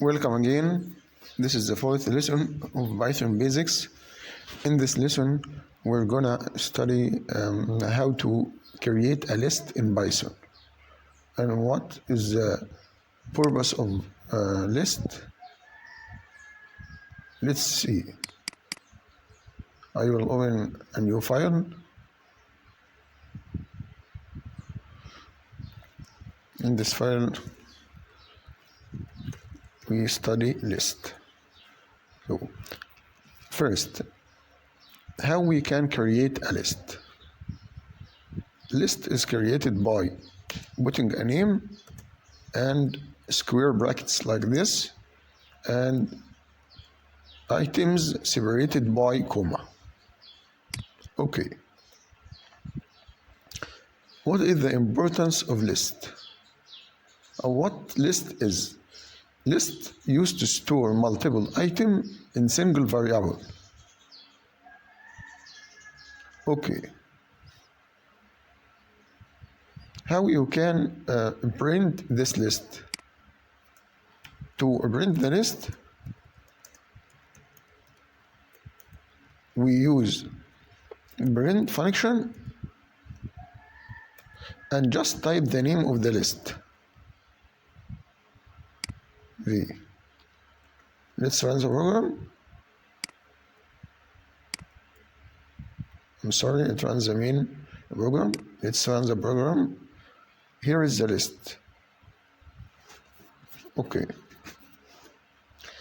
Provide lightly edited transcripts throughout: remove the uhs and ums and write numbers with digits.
Welcome again. This is the fourth lesson of Python Basics. In this lesson, we're gonna study how to create a list in Python and what is the purpose of a list. Let's see. I will open a new file. In this file, we study list. So, first, how we can create a list. List is created by putting a name and square brackets like this and items separated by comma. Okay. What is the importance of list? What list is? List used to store multiple items in single variable. Okay. How you can print this list? To print the list, we use print function and just type the name of the list. Let's run the program. I'm sorry, it runs the main program. Let's run the program. Here is the list. Okay.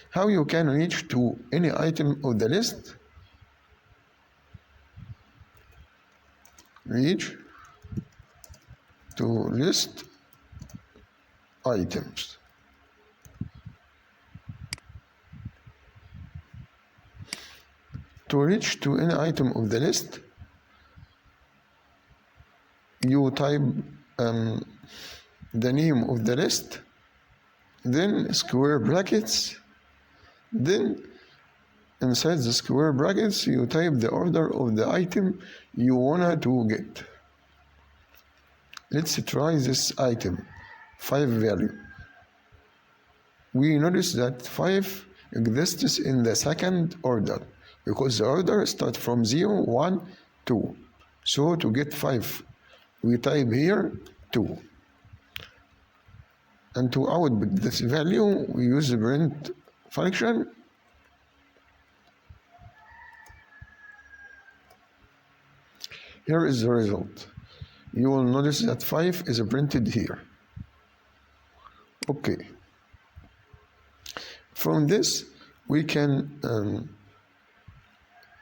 How you can reach to any item of the list? Reach to list items. To reach to any item of the list, you type the name of the list, then square brackets, then inside the square brackets you type the order of the item you wanna to get. Let's try this item, 5 value. We notice that 5 exists in the second order because the order starts from 0, 1, 2. So to get 5, we type here 2. And to output this value, we use the print function. Here is the result. You will notice that 5 is printed here. Okay. From this, we can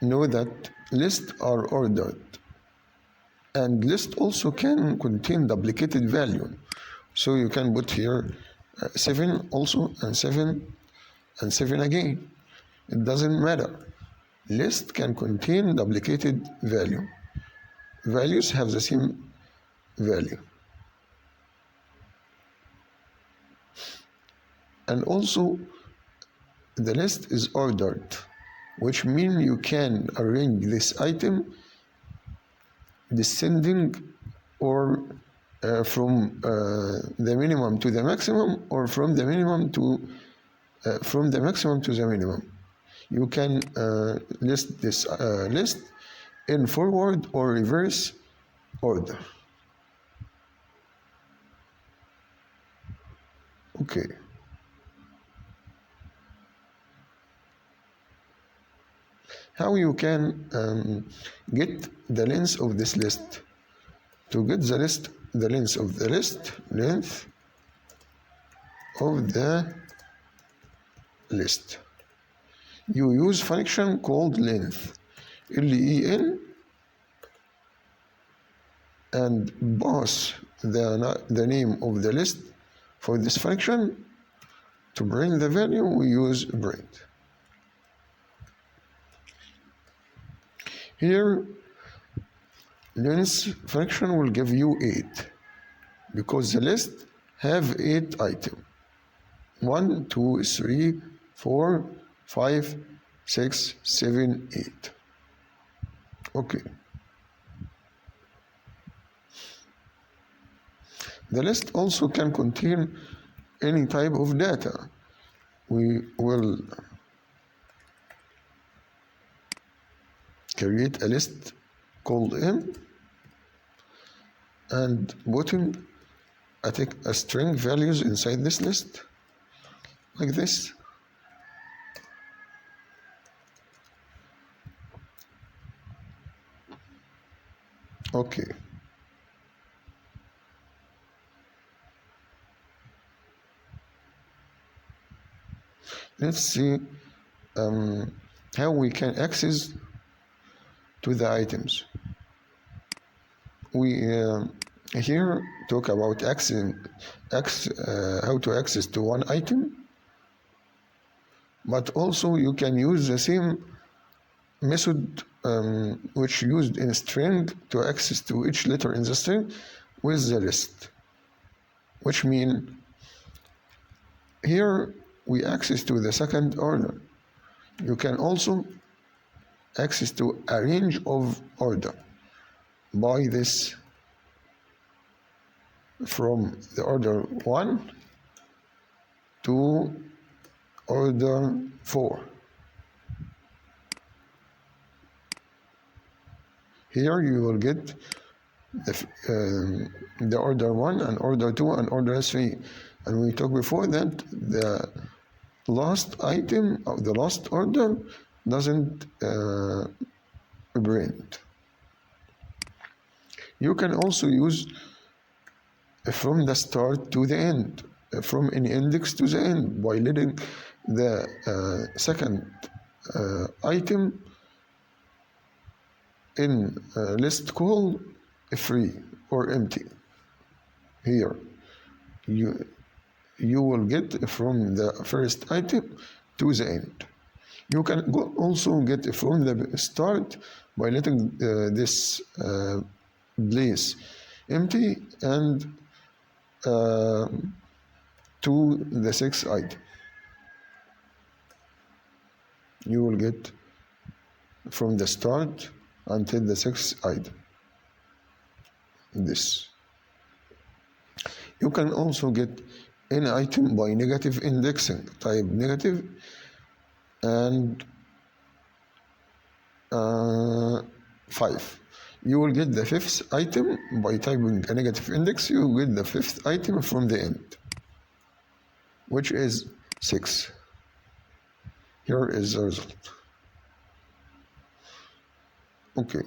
know that lists are ordered. And list also can contain duplicated value. So you can put here 7 also, and 7, and 7 again. It doesn't matter. List can contain duplicated value. Values have the same value. And also, the list is ordered, which means you can arrange this item descending or from the minimum to the maximum, or from the minimum to maximum to the minimum. You can list this list in forward or reverse order. Okay. How you can get the length of this list? To get the length of the list, you use function called length, L-E-N, and pass the name of the list for this function. To print the value, we use print. Here, length function will give you 8 because the list have 8 items. 1, 2, 3, 4, 5, 6, 7, 8. Okay. The list also can contain any type of data. we will create a list called m and putting a string values inside this list like this. Okay. Let's see how we can access to the items. We here talk about how to access to one item, but also you can use the same method which used in string to access to each letter in the string with the list, which mean here we access to the second order. You can also access to a range of order by this from the order 1 to order 4. Here you will get the order 1 and order 2 and order 3. And we talked before that the last item of the last order doesn't print. You can also use from the start to the end, from an index to the end, by letting the second item in a list called free or empty. Here you will get from the first item to the end. You can also get from the start by letting this place empty and to the sixth item. You will get from the start until the sixth item. This. You can also get any item by negative indexing. Type negative and 5. You will get the fifth item by typing a negative index. You will get the fifth item from the end, which is 6. Here is the result. Okay.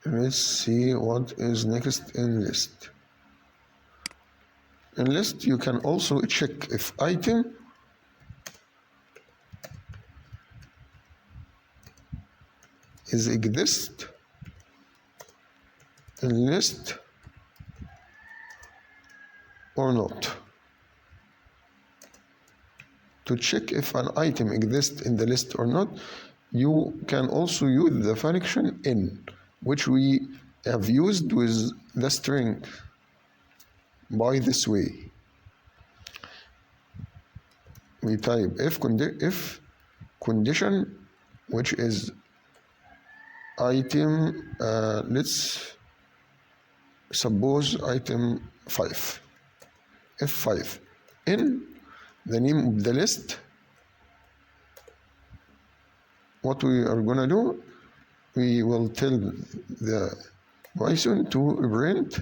Let's see what is next in list. In list, you can also check if item is exist in list or not. To check if an item exists in the list or not, you can also use the function in, which we have used with the string by this way. We type if condition, which is item, let's suppose item 5, F5, in the name of the list. What we are gonna do, we will tell the Python to print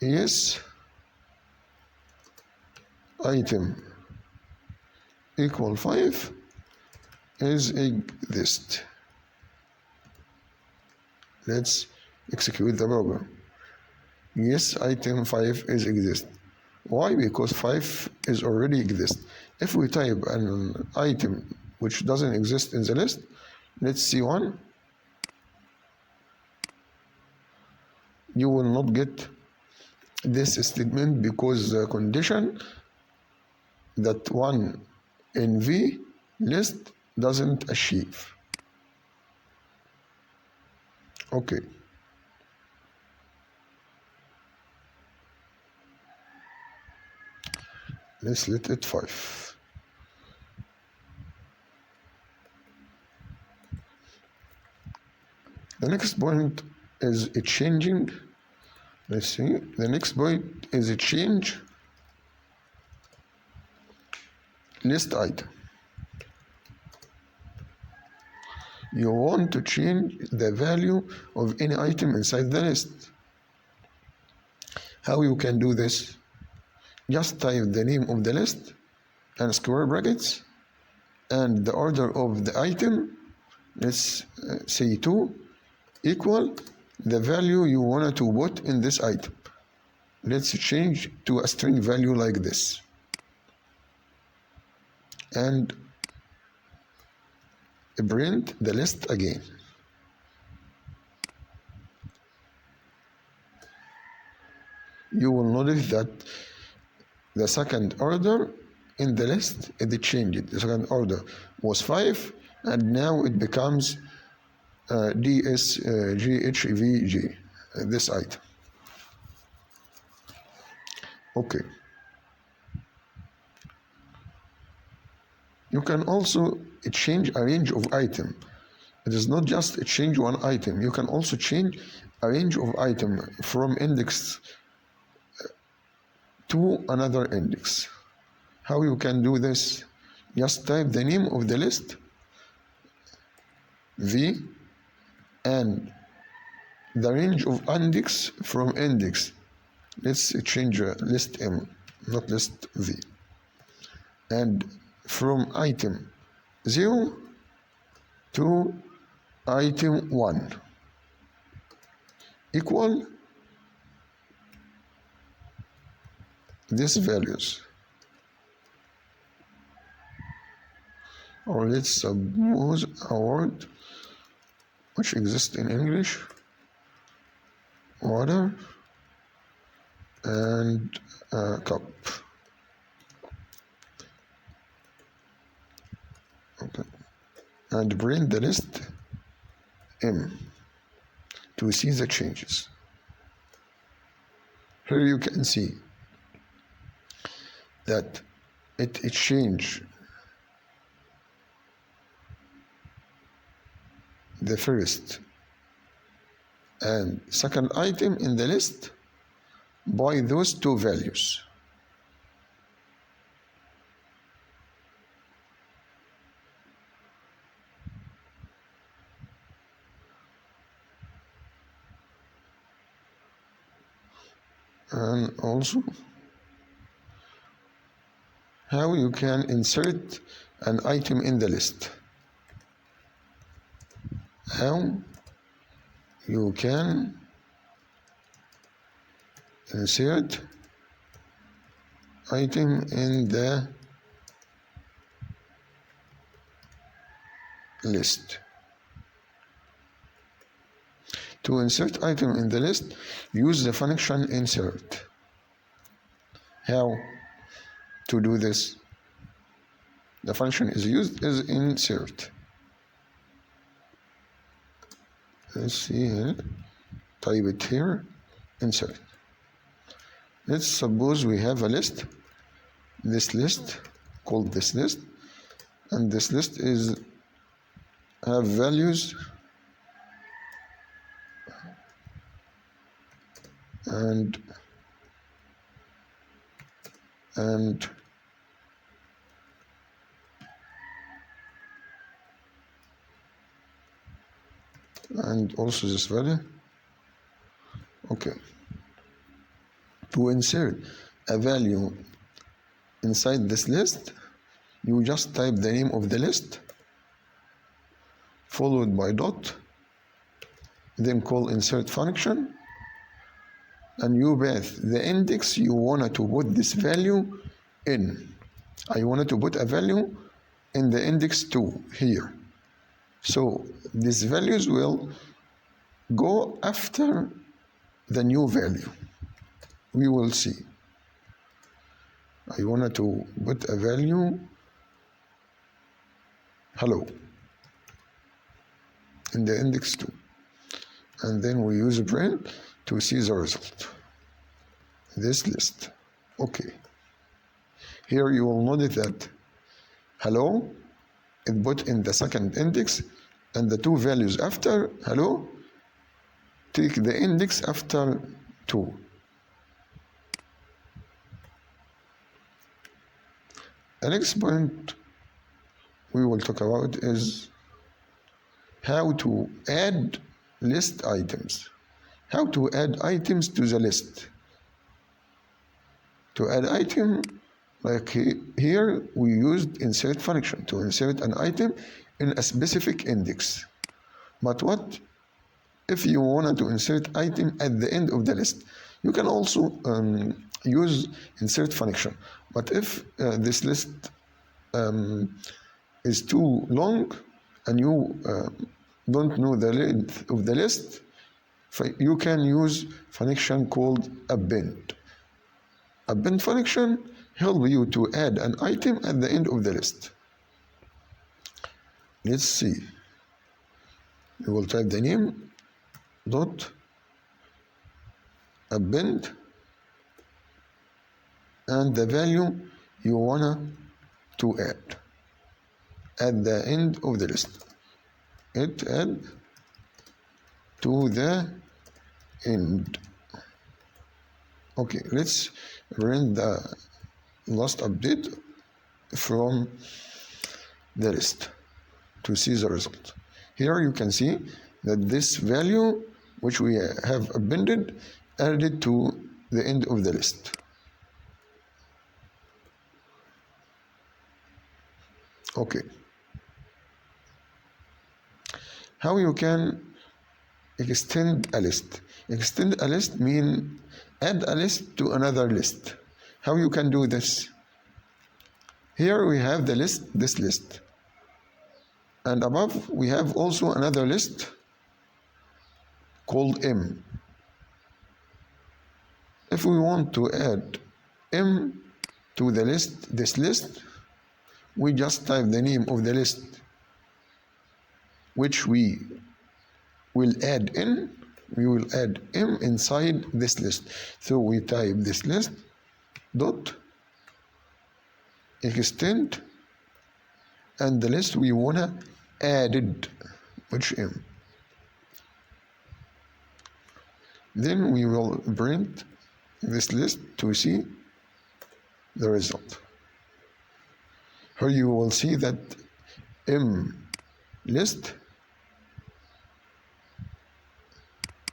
yes item equal 5 is exist. Let's execute the program. Yes, item 5 is exist. Why? Because 5 is already exist. If we type an item which doesn't exist in the list, let's see 1, you will not get this statement because the condition that 1 in V list doesn't achieve. Okay. Let's let it 5. The next point is changing Let's see, the next point is a change list item. You want to change the value of any item inside the list. How you can do this? Just type the name of the list and square brackets and the order of the item, let's say 2, equal the value you want to put in this item. Let's change to a string value like this. And print the list again. You will notice that the second order in the list it changed. The second order was 5 and now it becomes DSGHVG, this item. Okay. You can also change a range of item. It is not just change one item. You can also change a range of item from index to another index. How you can do this? Just type the name of the list, V, and the range of index from index. Let's change list M, not list V. And from item 0 to item 1 equal these values. Or let's suppose a word which exists in English, water and a cup. Okay. And print the list M to see the changes. Here you can see that it changed the first and second item in the list by those two values. And also how you can insert an item in the list. How you can insert item in the list. To insert item in the list, use the function insert. How to do this? The function is used as insert. Let's see here, type it here, insert. Let's suppose we have a list, this list, called this list, and this list is have values and also this value. Okay. To insert a value inside this list, you just type the name of the list followed by dot, then call insert function, and you pass the index you wanted to put this value in. I wanted to put a value in the index 2 here. So these values will go after the new value. We will see. I wanted to put a value hello in the index 2. And then we use a print to see the result. This list. Okay. Here you will notice that hello is put in the second index, and the two values after hello take the index after 2. The next point we will talk about is how to add list items. How to add items to the list. To add item, like here we used insert function to insert an item in a specific index. But what if you wanted to insert item at the end of the list? You can also use insert function. But if this list is too long and you don't know the length of the list, you can use function called append. Append function help you to add an item at the end of the list. Let's see. You will type the name dot append and the value you wanna to add at the end of the list. It add to the end. Okay, let's run the last update from the list to see the result. Here you can see that this value which we have appended added to the end of the list. Okay. How you can extend a list? Extend a list mean add a list to another list. How you can do this? Here we have the list, this list. And above we have also another list called M. If we want to add M to the list, this list, we just type the name of the list which we will add in. We will add M inside this list. So we type this list dot extend and the list we wanna added, which M. Then we will print this list to see the result. Here you will see that M list,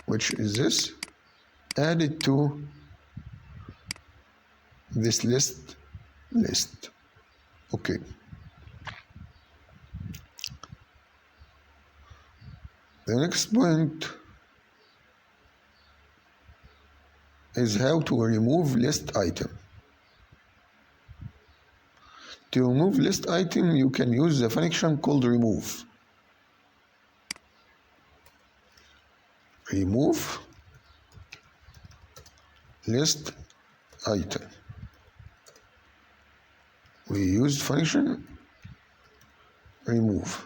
which is this, added to this list. Okay. The next point is how to remove list item. To remove list item, you can use the function called remove. Remove list item. We use function remove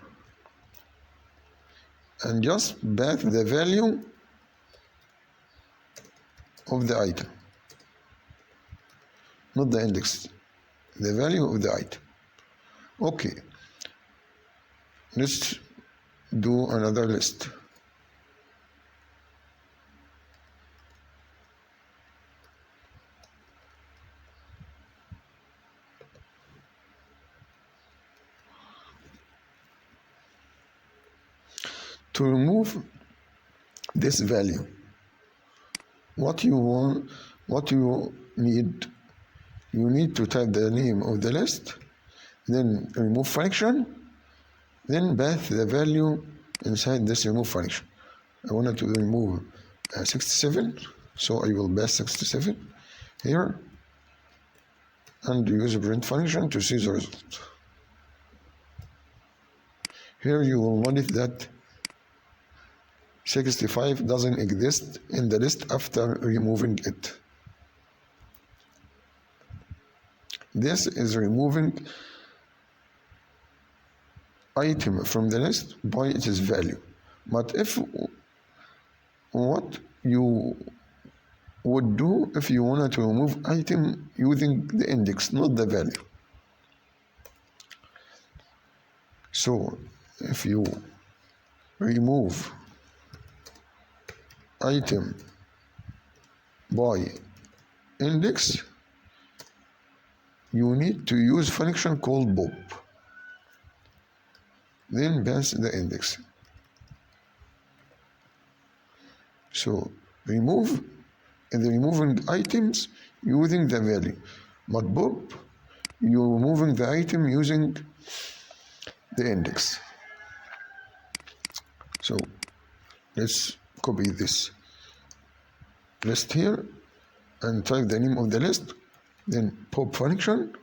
and just back the value of the item, not the index, the value of the item. Okay, let's do another list. To remove this value, what you need, you need to type the name of the list, then remove function, then pass the value inside this remove function. I wanted to remove 67, so I will pass 67 here and use a print function to see the result. Here you will notice that 65 doesn't exist in the list after removing it. This is removing item from the list by its value. But if what you would do if you wanted to remove item using the index, not the value. So if you remove item by index, you need to use function called bob, then pass the index. So remove the removing items using the value, but bob, you're moving the item using the index. So let's copy this list here and type the name of the list, then pop function,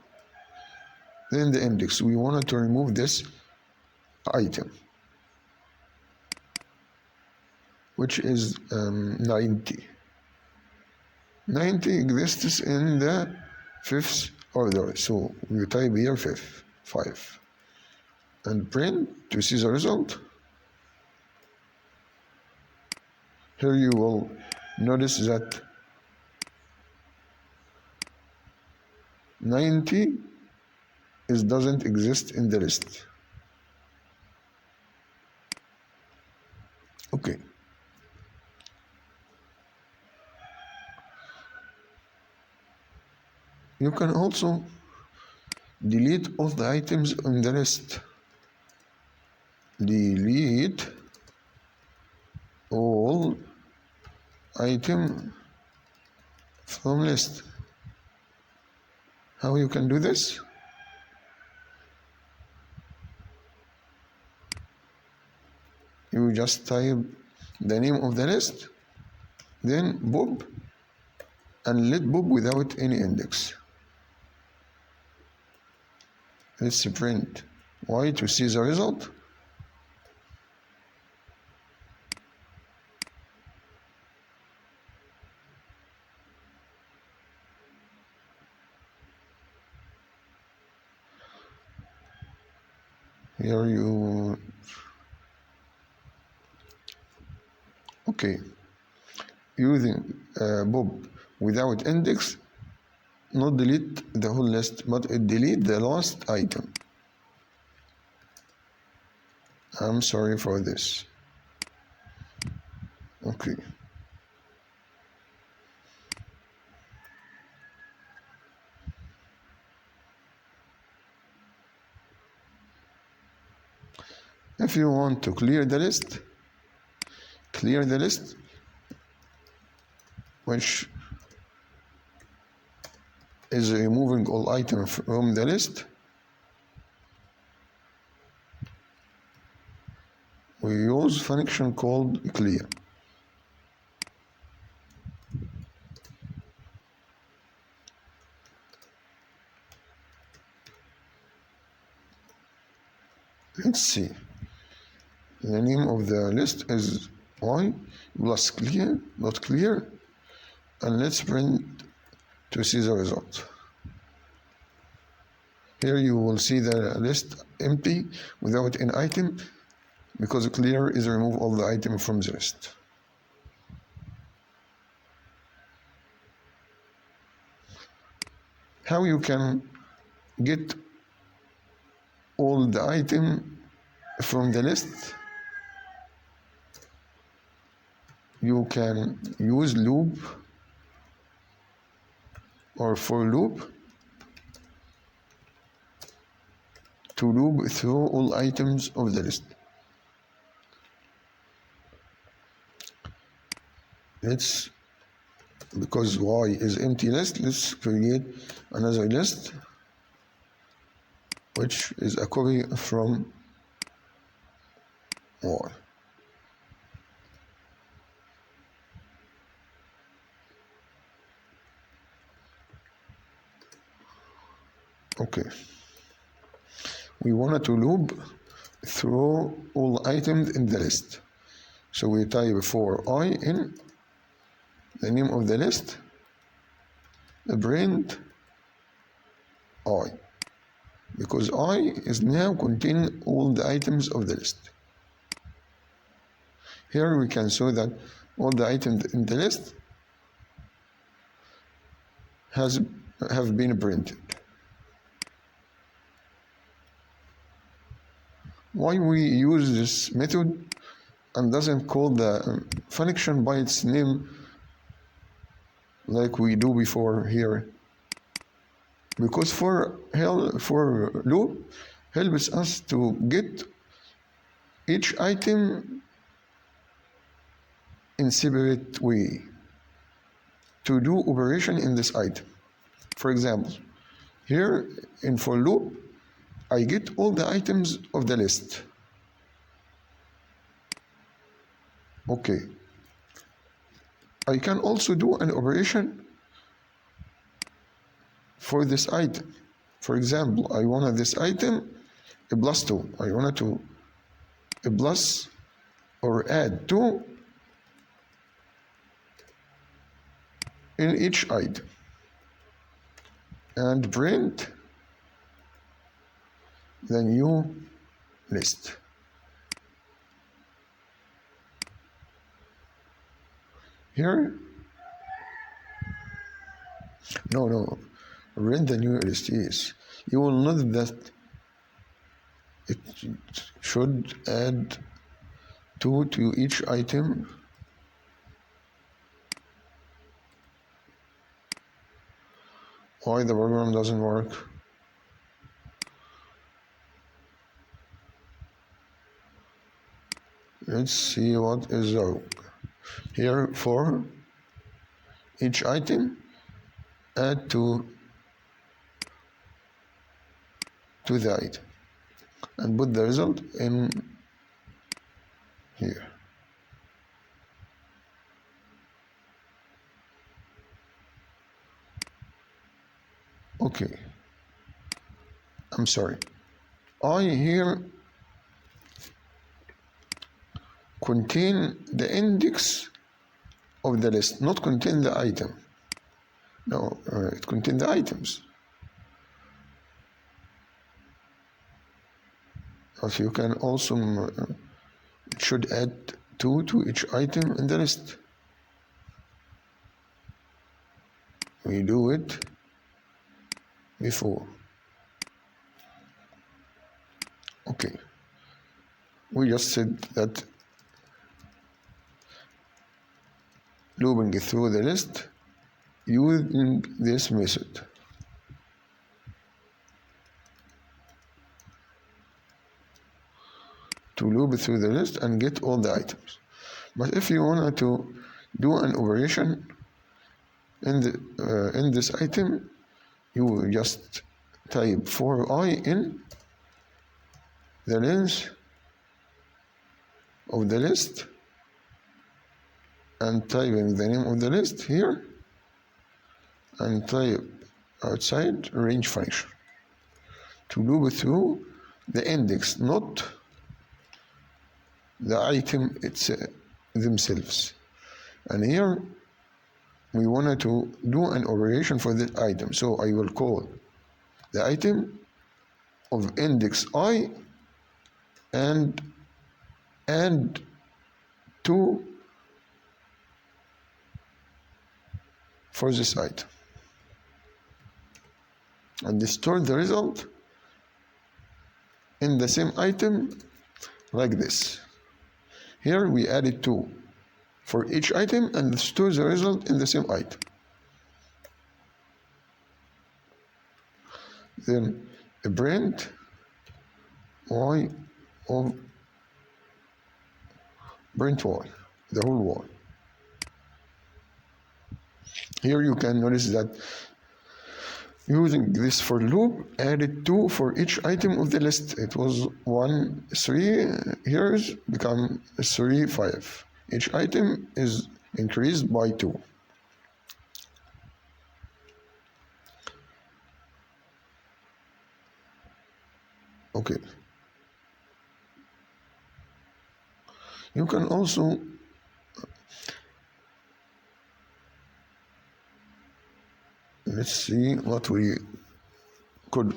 then the index. We wanted to remove this item, which is 90. 90 exists in the fifth order, so we type here 5 and print to see the result. Here you will notice that 90 doesn't exist in the list. Okay. You can also delete all the items in the list. Delete all item from list. How you can do this? You just type the name of the list, then bob, and let bob without any index. Let's print y to see the result. Here you, okay, using bob without index, not delete the whole list, but it delete the last item. I'm sorry for this. Okay. If you want to clear the list, which is removing all items from the list, we use function called clear. Let's see. The name of the list is y plus clear, not clear, and let's print to see the result. Here you will see the list empty without an item, because clear is remove all the item from the list. How you can get all the item from the list? You can use loop or for loop to loop through all items of the list. Let's, because y is empty list, let's create another list which is a copy from y. Okay, we wanted to loop through all items in the list, so we type for I in the name of the list, print I, because I is now containing all the items of the list. Here we can show that all the items in the list have been printed. Why we use this method and doesn't call the function by its name like we do before here, because for loop helps us to get each item in separate way to do operation in this item. For example, here in for loop, I get all the items of the list. Okay. I can also do an operation for this item. For example, I wanted this item a plus 2. I wanted to a plus or add 2 in each item and print the new list. Here, no, print the new list, yes. You will note that it should add 2 to each item. Why the program doesn't work? Let's see what is wrong. Here for each item, add to the item and put the result in here. Okay, I'm sorry. I here contain the index of the list, not contain the item. No, it contains the items. But you can also, it should add 2 to each item in the list. We do it before. Okay. We just said that looping through the list using this method. To loop through the list and get all the items. But if you wanted to do an operation in this item, you will just type for I in the length of the list and typing the name of the list here and type outside range function to loop through the index, not the item themselves. And here we wanted to do an operation for this item, so I will call the item of index I and add 2 for this item and store the result in the same item like this. Here we added 2 for each item and store the result in the same item. Then print y of print y, the whole y. Here you can notice that using this for loop added 2 for each item of the list. It was 1, 3, here's become 3, 5. Each item is increased by 2. Okay. You can also let's see what we could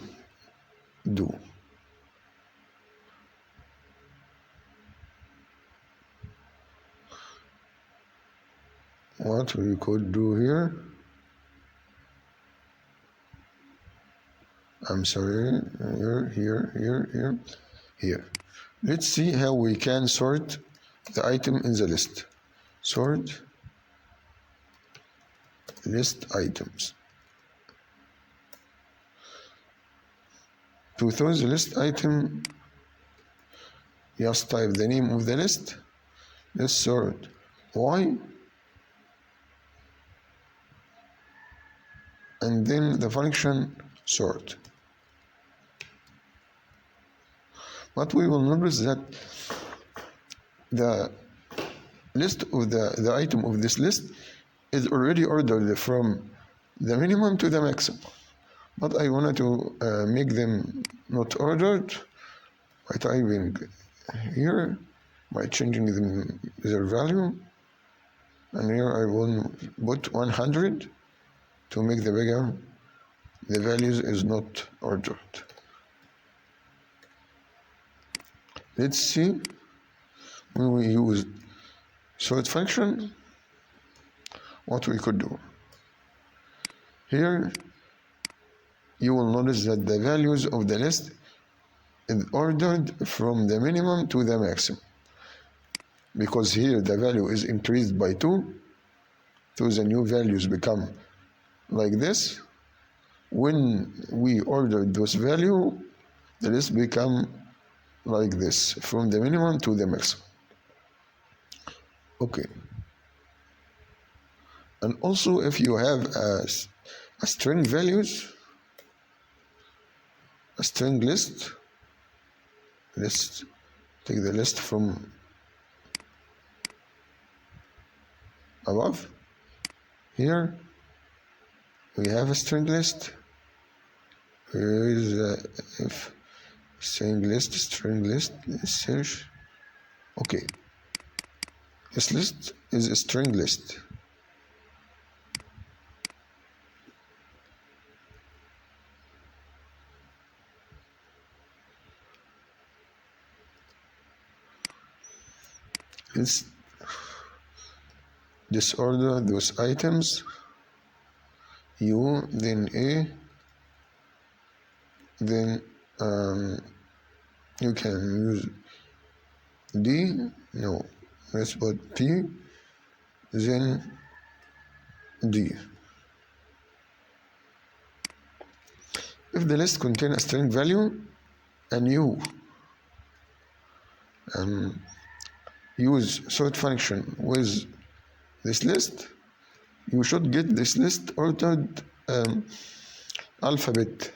do. What we could do here. I'm sorry, here. Let's see how we can sort the item in the list. Sort list items. To throw the list item, just type the name of the list. Let's sort Y, and then the function sort. But we will notice that the list of the item of this list is already ordered from the minimum to the maximum. But I wanted to make them not ordered by typing here, by changing their value, and here I will put 100 to make the bigger the values is not ordered. Let's see when we use sort function what we could do. Here you will notice that the values of the list is ordered from the minimum to the maximum, because here the value is increased by 2, so the new values become like this. When we order those value, the list become like this, from the minimum to the maximum. Okay. And also, if you have a string values, a string list, let's take the list from above. Here we have a string list. Here is if string list, let's search. Okay, this list is a string list. Let's disorder those items. U, then A, then you can use D, no, let's put P, then D. If the list contains a string value and you use sort function with this list, you should get this list ordered alphabet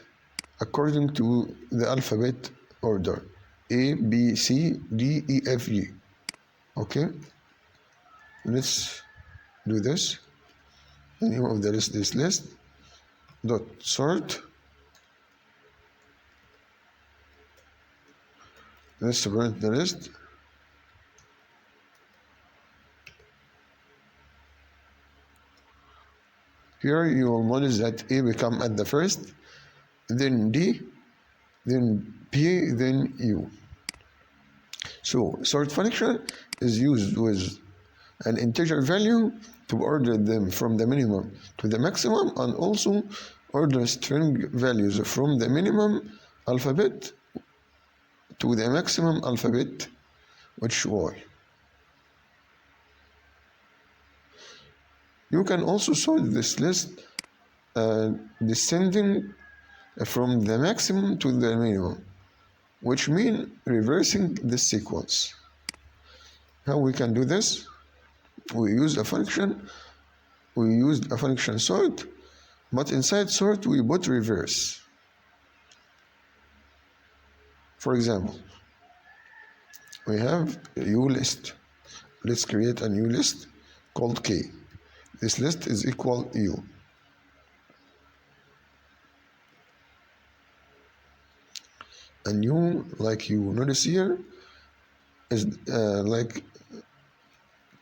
according to the alphabet order, A, B, C, D, E, F, G. Okay, let's do this. The name of the list is list dot sort. Let's print the list. Here you will notice that A become at the first, then D, then P, then U. So sort function is used with an integer value to order them from the minimum to the maximum, and also order string values from the minimum alphabet to the maximum alphabet, which Y. You can also sort this list descending from the maximum to the minimum, which means reversing the sequence. How we can do this? We used a function sort, but inside sort we put reverse. For example, we have a U list. Let's create a new list called K. This list is equal U. And U, like you notice here, is like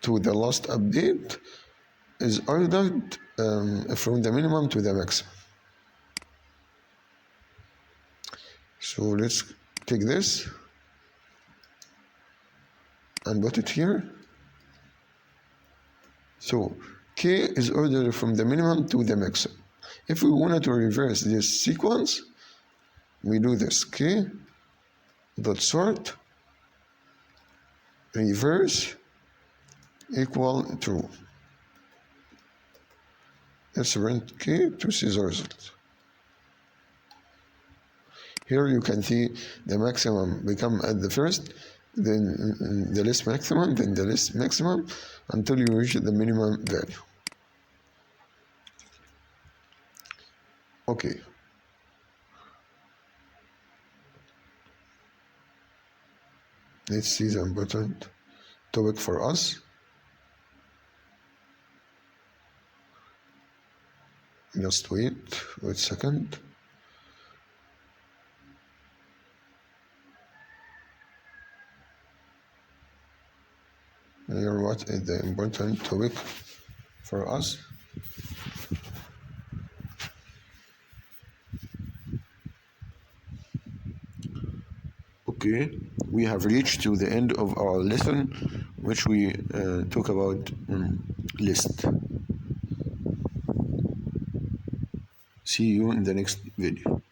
to the last update, is ordered from the minimum to the maximum. So let's take this and put it here. So K is ordered from the minimum to the maximum. If we wanted to reverse this sequence, we do this: K dot sort reverse equal true. Let's print K to see the result. Here you can see the maximum become at the first, then the least maximum, then the least maximum, until you reach the minimum value. Okay. Let's see the important topic for us. Just wait a second. Here, what is the important topic for us? Okay, we have reached to the end of our lesson, which we talk about list. See you in the next video.